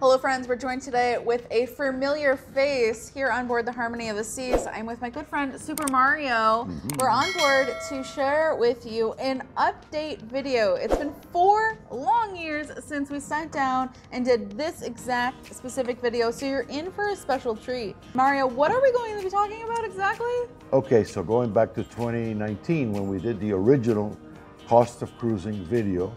Hello friends, we're joined today with a familiar face here on board the Harmony of the Seas. I'm with my good friend Super Mario. We're on board to share with you an update video. It's been 4 long years since we sat down and did this exact specific video, so you're in for a special treat. Mario, what are we going to be talking about exactly? Okay, so going back to 2019 when we did the original cost of cruising video,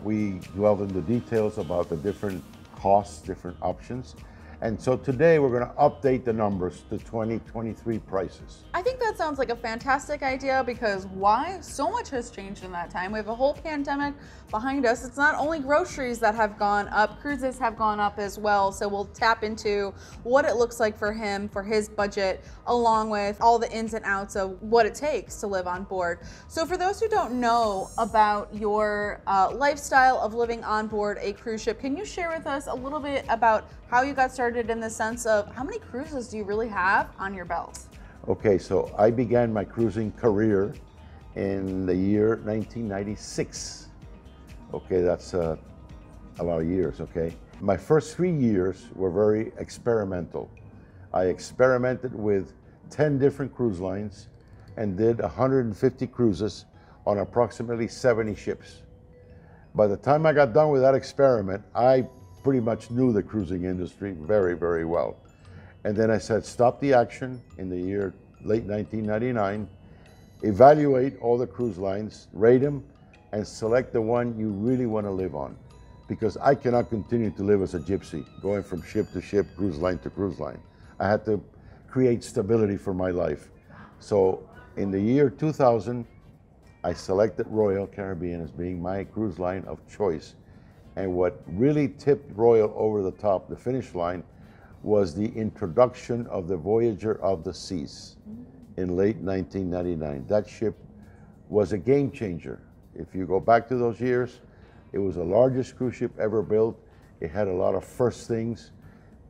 we dwelled into details about the different costs, different options. And so today we're going to update the numbers to 2023 prices. I think that sounds like a fantastic idea because why? So much has changed in that time. We have a whole pandemic behind us. It's not only groceries that have gone up, cruises have gone up as well. So we'll tap into what it looks like for him, for his budget, along with all the ins and outs of what it takes to live on board. So for those who don't know about your lifestyle of living on board a cruise ship, can you share with us a little bit about how you got started in the sense of how many cruises do you really have on your belt? Okay, so I began my cruising career in the year 1996. Okay, that's a lot of years, okay? My first 3 years were very experimental. I experimented with 10 different cruise lines and did 150 cruises on approximately 70 ships. By the time I got done with that experiment, I pretty much knew the cruising industry very, very well. And then I said, stop the action in the year late 1999, evaluate all the cruise lines, rate them, and select the one you really want to live on. Because I cannot continue to live as a gypsy, going from ship to ship, cruise line to cruise line. I had to create stability for my life. So in the year 2000, I selected Royal Caribbean as being my cruise line of choice. And what really tipped Royal over the top, the finish line, was the introduction of the Voyager of the Seas in late 1999. That ship was a game changer. If you go back to those years, it was the largest cruise ship ever built. It had a lot of first things,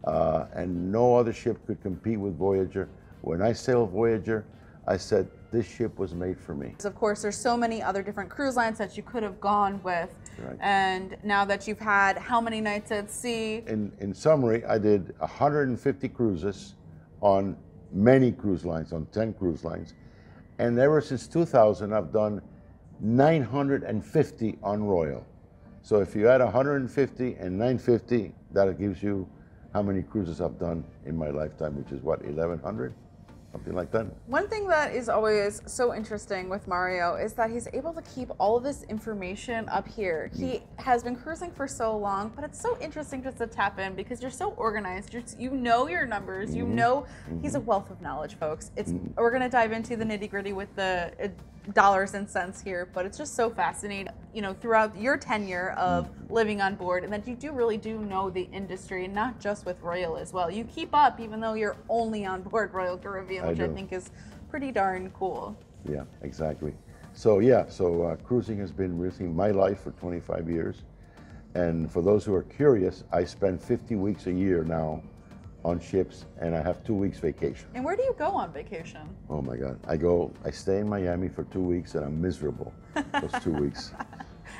and no other ship could compete with Voyager. When I sailed Voyager, I said, this ship was made for me. Of course, there's so many other different cruise lines that you could have gone with. Right. And now that you've had how many nights at sea? In summary, I did 150 cruises on many cruise lines, on 10 cruise lines. And ever since 2000, I've done 950 on Royal. So if you add 150 and 950, that gives you how many cruises I've done in my lifetime, which is what, 1,100? Something like that. One thing that is always so interesting with Mario is that he's able to keep all of this information up here. He has been cruising for so long, but it's so interesting just to tap in because you're so organized. You know your numbers. You know he's a wealth of knowledge, folks. We're gonna dive into the nitty-gritty with the dollars and cents here, but it's just so fascinating, you know, throughout your tenure of living on board, and that you really do know the industry, and not just with Royal as well. You keep up even though you're only on board Royal Caribbean, which I think is pretty darn cool. Yeah, exactly. So yeah, cruising has been really my life for 25 years. And for those who are curious, I spend 50 weeks a year now on ships, and I have 2 weeks vacation. And where do you go on vacation? Oh my God, I stay in Miami for 2 weeks, and I'm miserable those 2 weeks.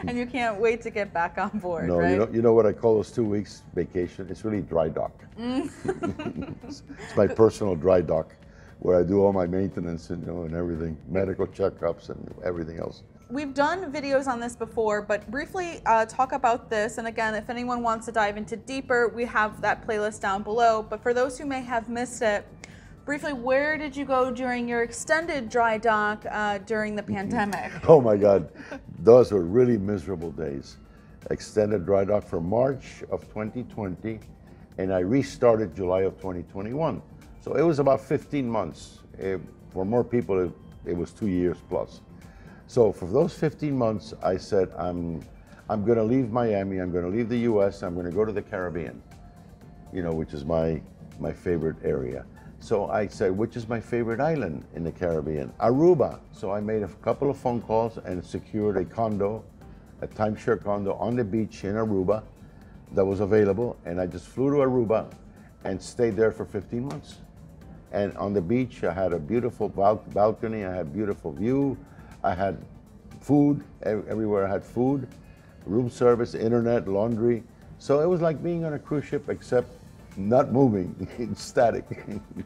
And you can't wait to get back on board, No, right? you know what I call those 2 weeks vacation? It's really dry dock. It's my personal dry dock, where I do all my maintenance and, and everything, medical checkups and everything else. We've done videos on this before, but briefly talk about this. And again, if anyone wants to dive into deeper, we have that playlist down below. But for those who may have missed it, briefly, where did you go during your extended dry dock during the pandemic? Oh my God, those were really miserable days. Extended dry dock from March of 2020, and I restarted July of 2021. So it was about 15 months. For more people, it was 2 years plus. So for those 15 months, I said, I'm going to leave Miami, I'm going to leave the US, I'm going to go to the Caribbean, which is my favorite area. So I said, which is my favorite island in the Caribbean? Aruba. So I made a couple of phone calls and secured a condo, a timeshare condo on the beach in Aruba that was available. And I just flew to Aruba and stayed there for 15 months. And on the beach, I had a beautiful balcony, I had beautiful view, I had food, everywhere I had food, room service, internet, laundry. So it was like being on a cruise ship, except not moving, it's static.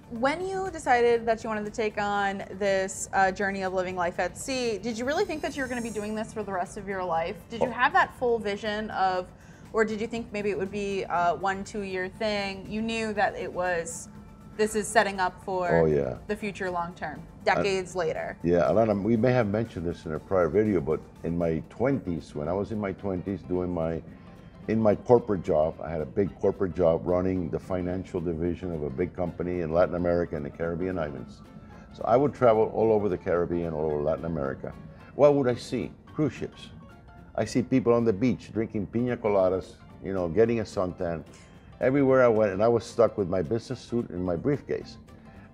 When you decided that you wanted to take on this journey of living life at sea, did you really think that you were going to be doing this for the rest of your life? Did you have that full vision of, or did you think maybe it would be a 1-2 year thing? You knew that this is setting up for the future long term, decades later. Yeah, Alana, we may have mentioned this in a prior video, but in my 20s, when I was in my 20s doing in my corporate job, I had a big corporate job running the financial division of a big company in Latin America and the Caribbean islands. So I would travel all over the Caribbean, all over Latin America. What would I see? Cruise ships. I see people on the beach drinking pina coladas, you know, getting a suntan. Everywhere I went, and I was stuck with my business suit and my briefcase.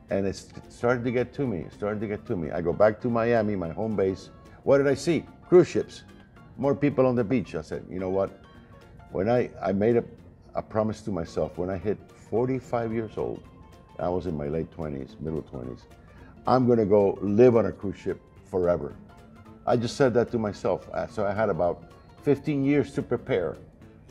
And it started to get to me, I go back to Miami, my home base. What did I see? Cruise ships. More people on the beach. I said, you know what? When I made a promise to myself, when I hit 45 years old, I was in my late 20s, middle 20s, I'm gonna go live on a cruise ship forever. I just said that to myself. So I had about 15 years to prepare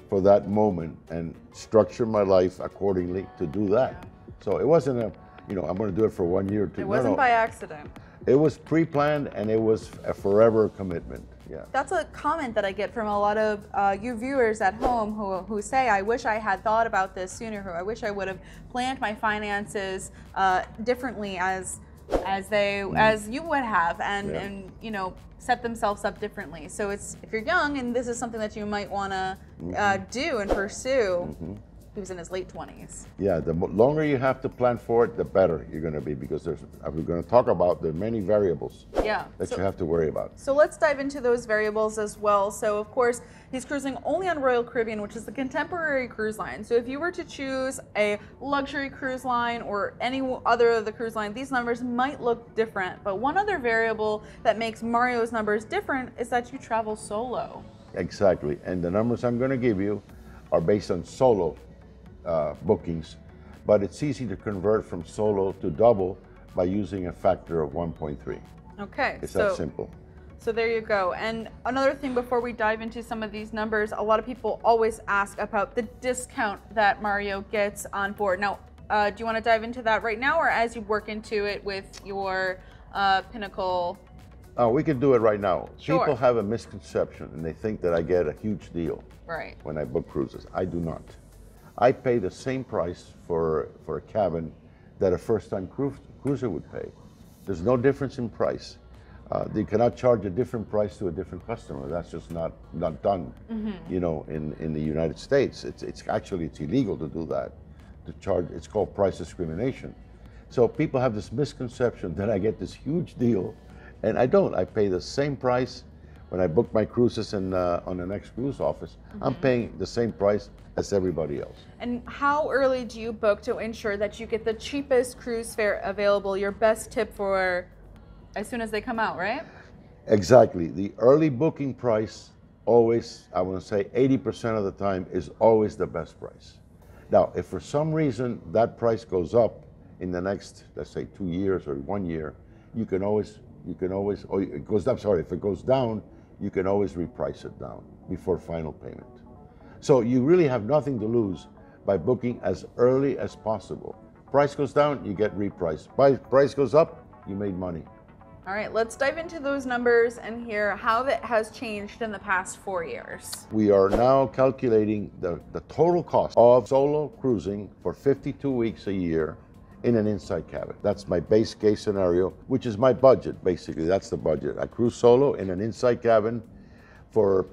for that moment and structure my life accordingly to do that. So it wasn't I'm gonna do it for 1 year or two. It wasn't by accident. It was pre-planned and it was a forever commitment. Yeah. That's a comment that I get from a lot of you viewers at home who say, I wish I had thought about this sooner, or I wish I would have planned my finances differently as you would have, and you know, set themselves up differently. So it's, if you're young and this is something that you might want to do and pursue, he was in his late 20s. Yeah, the longer you have to plan for it, the better you're going to be, because we're going to talk about the many variables that you have to worry about. So let's dive into those variables as well. So of course, he's cruising only on Royal Caribbean, which is the contemporary cruise line. So if you were to choose a luxury cruise line or any other of the cruise line, these numbers might look different. But one other variable that makes Mario's numbers different is that you travel solo. Exactly, and the numbers I'm going to give you are based on solo bookings, but it's easy to convert from solo to double by using a factor of 1.3. Okay, it's that simple. So there you go. And another thing before we dive into some of these numbers, a lot of people always ask about the discount that Mario gets on board. Now, do you want to dive into that right now, or as you work into it with your Pinnacle? Oh, we can do it right now. Sure. People have a misconception and they think that I get a huge deal when I book cruises. I do not. I pay the same price for a cabin that a first-time cruiser would pay. There's no difference in price. They cannot charge a different price to a different customer. That's just not done. You know, in the United States, it's actually illegal to do that. To charge, it's called price discrimination. So people have this misconception that I get this huge deal, and I don't. I pay the same price when I book my cruises on the next cruise office. I'm paying the same price as everybody else. And how early do you book to ensure that you get the cheapest cruise fare available? Your best tip for as soon as they come out, right? Exactly. The early booking price always, I want to say 80% of the time, is always the best price. Now, if for some reason that price goes up in the next, let's say 2 years or 1 year, you can always, or it goes up, sorry, if it goes down, you can always reprice it down before final payment. So you really have nothing to lose by booking as early as possible. Price goes down, you get repriced. Price goes up, you made money. All right, let's dive into those numbers and hear how that has changed in the past 4 years. We are now calculating the total cost of solo cruising for 52 weeks a year in an inside cabin. That's my base case scenario, which is my budget, basically. That's the budget. I cruise solo in an inside cabin for,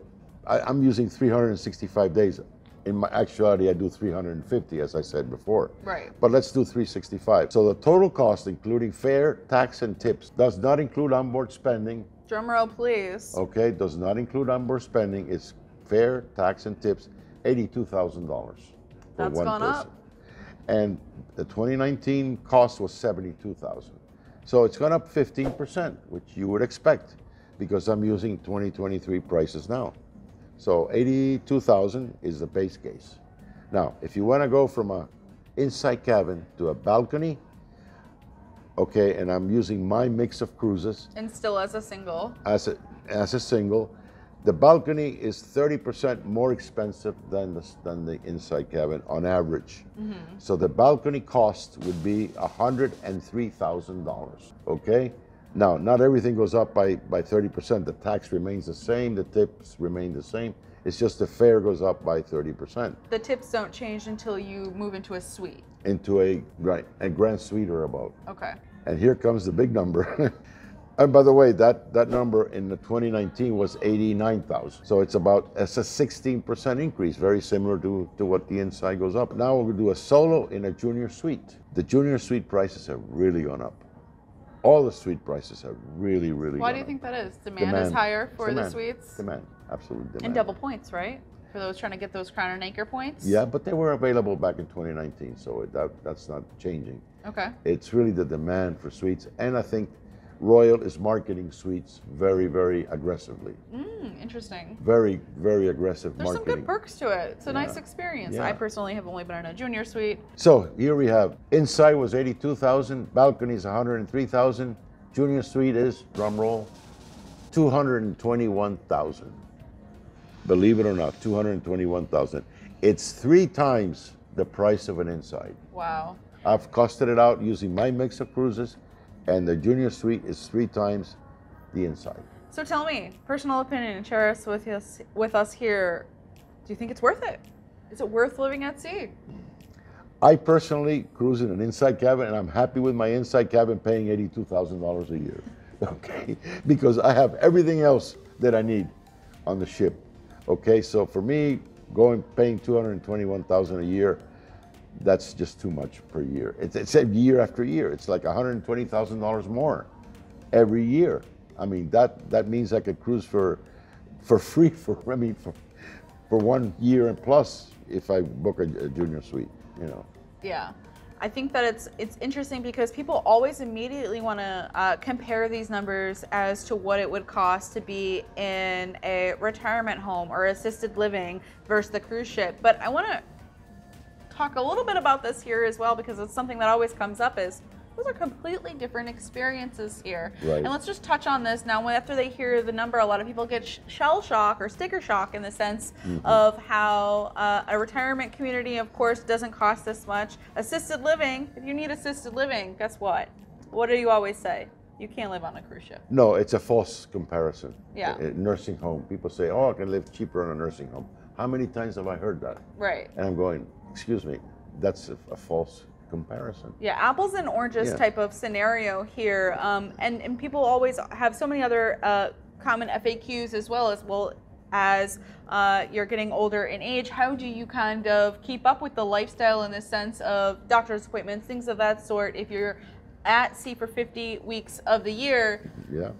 I'm using 365 days. In my actuality, I do 350, as I said before. Right. But let's do 365. So the total cost, including fare, tax, and tips, does not include onboard spending. Drum roll, please. Okay, does not include onboard spending. It's fare, tax, and tips, $82,000 for That's one gone person. up. And the 2019 cost was $72,000. So it's gone up 15%, which you would expect, because I'm using 2023 prices now. So $82,000 is the base case. Now, if you want to go from a inside cabin to a balcony, okay, and I'm using my mix of cruises. And still as a single. As a single, The balcony is 30% more expensive than the inside cabin on average. So the balcony cost would be $103,000. Okay. Now, not everything goes up by 30%. The tax remains the same. The tips remain the same. It's just the fare goes up by 30%. The tips don't change until you move into a suite. Into a grand suite or above. Okay. And here comes the big number. And by the way, that number in the 2019 was 89,000. So it's a 16% increase, very similar to what the inside goes up. Now we're going to do a solo in a junior suite. The junior suite prices have really gone up. All the suite prices have really gone up. Why do you think that is? Demand is higher for the suites? Demand, absolute demand. And double points, right? For those trying to get those Crown and Anchor points? Yeah, but they were available back in 2019, so that's not changing. Okay. It's really the demand for suites, and I think Royal is marketing suites very aggressively. Interesting. Very aggressive There's marketing. some good perks to it. It's a nice experience. Yeah. I personally have only been in a junior suite. So here we have, inside was 82,000, balconies 103,000, junior suite is, drum roll, 221,000. Believe it or not, 221,000. It's 3 times the price of an inside. Wow. I've costed it out using my mix of cruises, and the junior suite is 3 times the inside. So tell me, personal opinion, share us with us here. Do you think it's worth it? Is it worth living at sea? I personally cruise in an inside cabin, and I'm happy with my inside cabin paying $82,000 a year. Okay, because I have everything else that I need on the ship. Okay, so for me, paying $221,000 a year, that's just too much per year. It's year after year. It's like $120,000 more every year. I mean, that means I could cruise for free for 1 year and plus if I book a junior suite, you know. Yeah. I think that it's interesting because people always immediately want to compare these numbers as to what it would cost to be in a retirement home or assisted living versus the cruise ship. But I want to talk a little bit about this here as well, because it's something that always comes up is those are completely different experiences here. Right. And let's just touch on this now. After they hear the number, a lot of people get shell shock or sticker shock in the sense of how a retirement community, of course, doesn't cost this much. Assisted living, if you need assisted living, guess what? What do you always say? You can't live on a cruise ship. No, it's a false comparison. Yeah. Nursing home, people say, oh, I can live cheaper in a nursing home. How many times have I heard that? Right. And I'm going, excuse me, that's a false comparison. Yeah, apples and oranges type of scenario here. And people always have so many other common FAQs as you're getting older in age. How do you kind of keep up with the lifestyle in the sense of doctor's appointments, things of that sort? If you're at sea for 50 weeks of the year,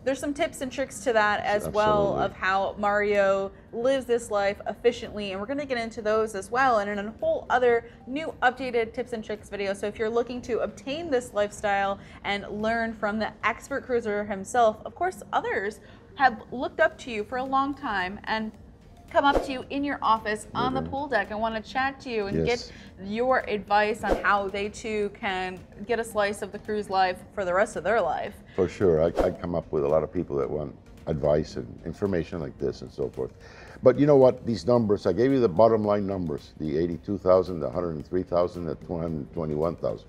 there's some tips and tricks to that as well of how Mario lives this life efficiently, and we're going to get into those as well and in a whole other new updated tips and tricks video. So if you're looking to obtain this lifestyle and learn from the expert cruiser himself, of course others have looked up to you for a long time and come up to you in your office on the pool deck and want to chat to you and get your advice on how they too can get a slice of the cruise life for the rest of their life. For sure. I come up with a lot of people that want advice and information like this and so forth. But you know what? These numbers, I gave you the bottom line numbers, the 82,000, the 103,000, the 221,000.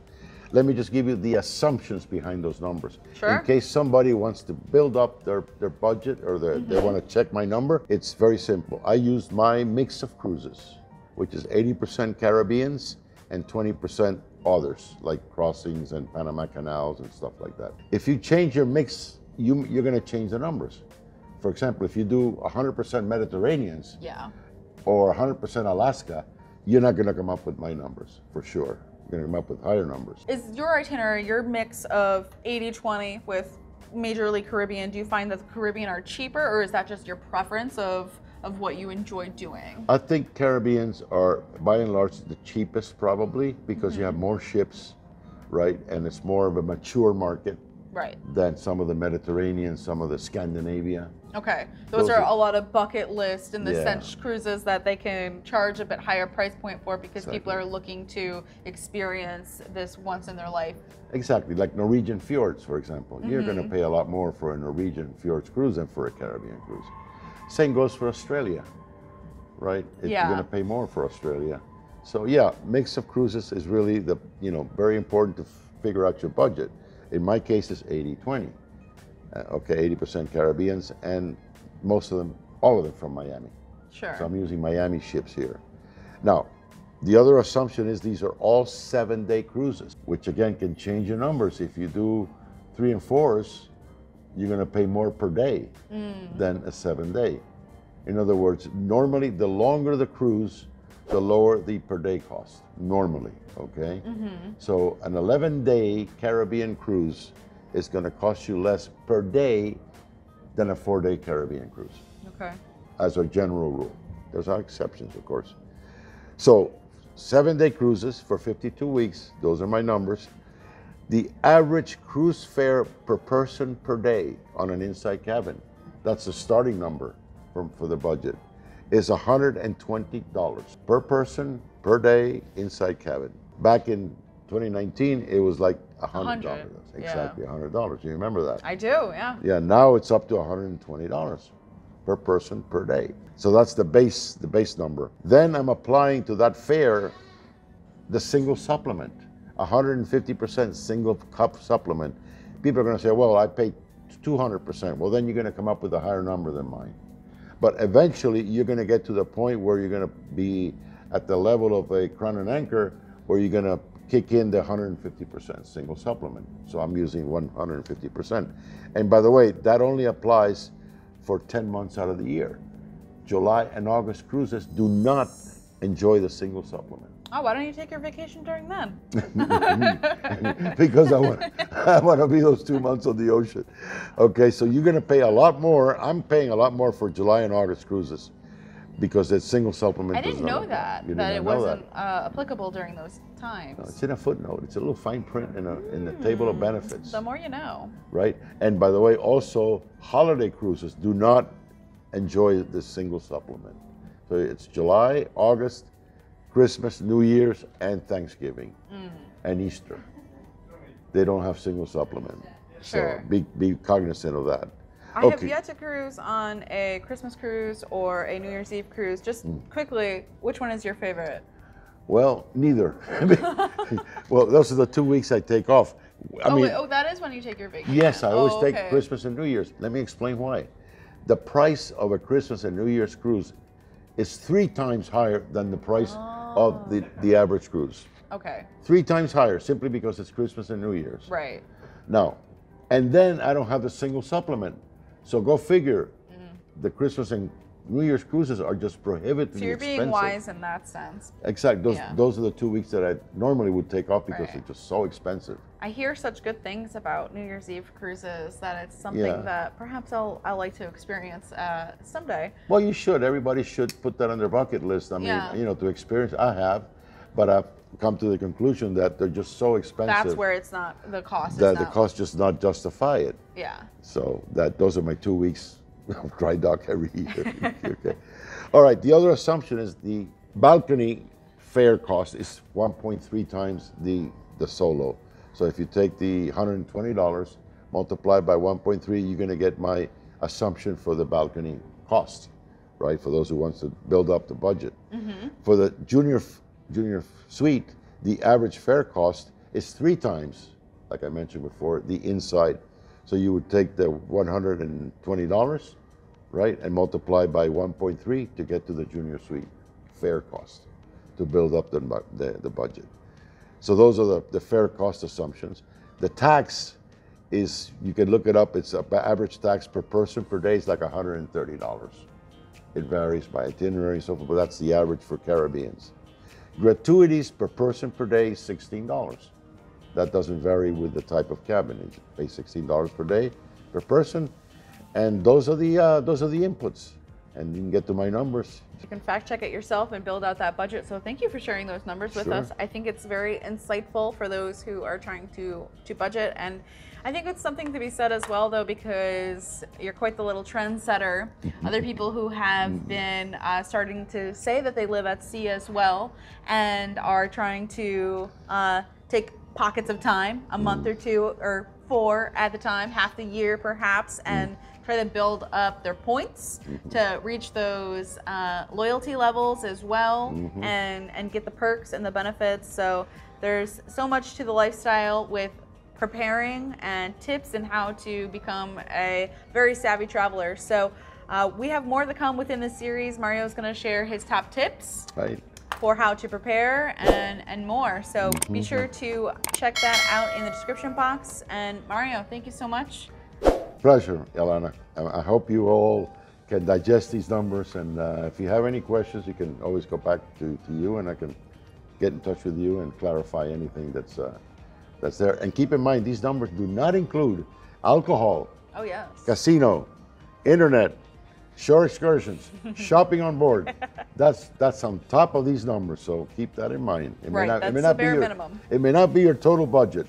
Let me just give you the assumptions behind those numbers. Sure. In case somebody wants to build up their budget or they want to check my number, it's very simple. I used my mix of cruises, which is 80% Caribbeans and 20% others, like crossings and Panama canals and stuff like that. If you change your mix, you're going to change the numbers. For example, if you do 100% Mediterraneans or 100% Alaska, you're not going to come up with my numbers, for sure. You're going to come up with higher numbers. Is your itinerary, your mix of 80-20 with majorly Caribbean, do you find that the Caribbean are cheaper, or is that just your preference of what you enjoy doing? I think Caribbeans are, by and large, the cheapest probably because you have more ships, right? And it's more of a mature market than some of the Mediterranean, some of the Scandinavia. Okay, those are a lot of bucket list in the sense cruises that they can charge a bit higher price point for because people are looking to experience this once in their life. Exactly, like Norwegian fjords, for example. You're going to pay a lot more for a Norwegian fjords cruise than for a Caribbean cruise. Same goes for Australia, right? You're Yeah. going to pay more for Australia. So yeah, mix of cruises is really the, very important to figure out your budget. In my case, it's 80-20. Okay, 80% Caribbeans, and most of them, all of them from Miami. Sure. So I'm using Miami ships here. Now, the other assumption is these are all 7-day cruises, which again can change your numbers. If you do 3 and 4s, you're going to pay more per day than a 7-day. In other words, normally the longer the cruise, the lower the per day cost, normally, okay? So an 11-day Caribbean cruise is going to cost you less per day than a 4-day Caribbean cruise. Okay. As a general rule. There's are exceptions, of course. So 7-day cruises for 52 weeks, those are my numbers. The average cruise fare per person per day on an inside cabin, that's the starting number for the budget, is $120 per person per day inside cabin. Back in 2019, it was like $100. Exactly, $100. You remember that? I do, yeah. Yeah, now it's up to $120 per person per day. So that's the base number. Then I'm applying to that fare the single supplement, 150% single cup supplement. People are going to say, well, I paid 200%. Well, then you're going to come up with a higher number than mine. But eventually, you're going to get to the point where you're going to be at the level of a Crown and Anchor, where you're going to kick in the 150% single supplement. So I'm using 150%. And by the way, that only applies for 10 months out of the year. July and August cruises do not enjoy the single supplement. Oh, why don't you take your vacation during then? Because I want to be those 2 months on the ocean. Okay, so you're going to pay a lot more. I'm paying a lot more for July and August cruises because that single supplement. I didn't know that it wasn't applicable during those times. No, it's in a footnote. It's a little fine print in the table of benefits. The more you know. Right, and by the way, also holiday cruises do not enjoy the single supplement. So it's July, August, Christmas, New Year's, and Thanksgiving, and Easter. They don't have single supplement. Sure. So be cognizant of that. I have yet to cruise on a Christmas cruise or a New Year's Eve cruise. Just quickly, which one is your favorite? Well, neither. Well, those are the 2 weeks I take off. That is when you take your vacation. Yes, I always take Christmas and New Year's. Let me explain why. The price of a Christmas and New Year's cruise is 3 times higher than the price of the average cruise. Okay. 3 times higher, simply because it's Christmas and New Year's. Right. Now, and then I don't have the single supplement. So go figure, the Christmas and New Year's cruises are just prohibitively expensive. So you're being wise in that sense. Exactly. Those are the 2 weeks that I normally would take off because they're just so expensive. I hear such good things about New Year's Eve cruises that it's something that perhaps I'll like to experience someday. Well, you should. Everybody should put that on their bucket list. I mean, to experience. I have, but I've come to the conclusion that they're just so expensive. That's where it's not the cost. That the cost just not justify it. Yeah. So those are my 2 weeks of dry dock every year. Okay. All right. The other assumption is the balcony fare cost is 1.3 times the solo. So if you take the $120 multiplied by 1.3, you're going to get my assumption for the balcony cost, right? For those who wants to build up the budget. For the junior suite, the average fare cost is 3 times, like I mentioned before, the inside. So you would take the $120, right, and multiply by 1.3 to get to the junior suite fare cost to build up the budget. So those are the fare cost assumptions. The tax is, you can look it up, it's average tax per person per day is like $130. It varies by itinerary and so forth, but that's the average for Caribbeans. Gratuities per person per day is $16. That doesn't vary with the type of cabin. You pay $16 per day per person, and those are the inputs. And you can get to my numbers. You can fact check it yourself and build out that budget. So thank you for sharing those numbers with us. I think it's very insightful for those who are trying to budget. And I think it's something to be said as well, though, because you're quite the little trendsetter. Other people who have been starting to say that they live at sea as well and are trying to take pockets of time, a month or 2 or 4 at the time, half the year perhaps, and try to build up their points to reach those loyalty levels as well, and get the perks and the benefits. So there's so much to the lifestyle with preparing and tips and how to become a very savvy traveler. So we have more to come within this series. Mario is going to share his top tips for how to prepare and more. So be sure to check that out in the description box. And Mario, thank you so much. Pleasure, Elena. I hope you all can digest these numbers. And if you have any questions, you can always go back to you, and I can get in touch with you and clarify anything that's there. And keep in mind, these numbers do not include alcohol, casino, internet, shore excursions, shopping on board. That's on top of these numbers, so keep that in mind. It may not be minimum. It may not be your total budget,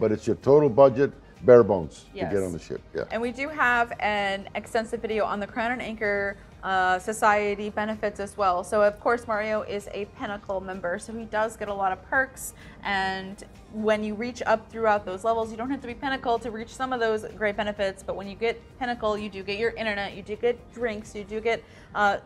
but it's your total budget, bare bones, to get on the ship. And we do have an extensive video on the Crown and Anchor Society benefits as well. So of course Mario is a Pinnacle member, so he does get a lot of perks, and when you reach up throughout those levels, you don't have to be Pinnacle to reach some of those great benefits, but when you get Pinnacle, you do get your internet, you do get drinks, you do get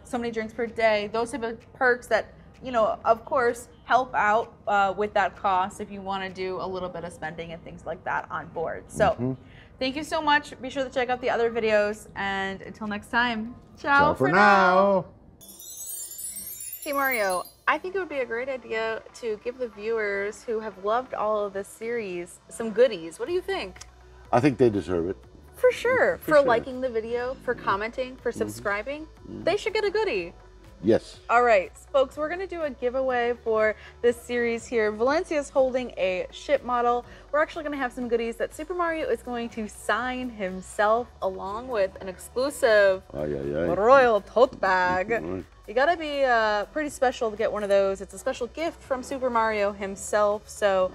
so many drinks per day, those type of perks that, you know, of course help out with that cost if you want to do a little bit of spending and things like that on board. So thank you so much. Be sure to check out the other videos, and until next time, ciao for now. Hey Mario, I think it would be a great idea to give the viewers who have loved all of this series some goodies. What do you think? I think they deserve it. For sure. For liking the video, for commenting, for subscribing, they should get a goodie. Yes. All right, folks, we're going to do a giveaway for this series here. Valencia is holding a ship model. We're actually going to have some goodies that Super Mario is going to sign himself, along with an exclusive royal tote bag. You got to be pretty special to get one of those. It's a special gift from Super Mario himself. So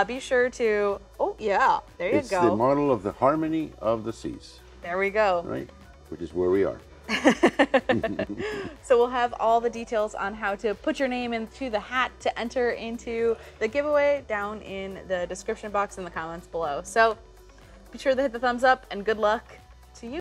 be sure to, there you go. It's the model of the Harmony of the Seas. There we go. Right, which is where we are. So we'll have all the details on how to put your name into the hat to enter into the giveaway down in the description box in the comments below. So be sure to hit the thumbs up, and good luck to you.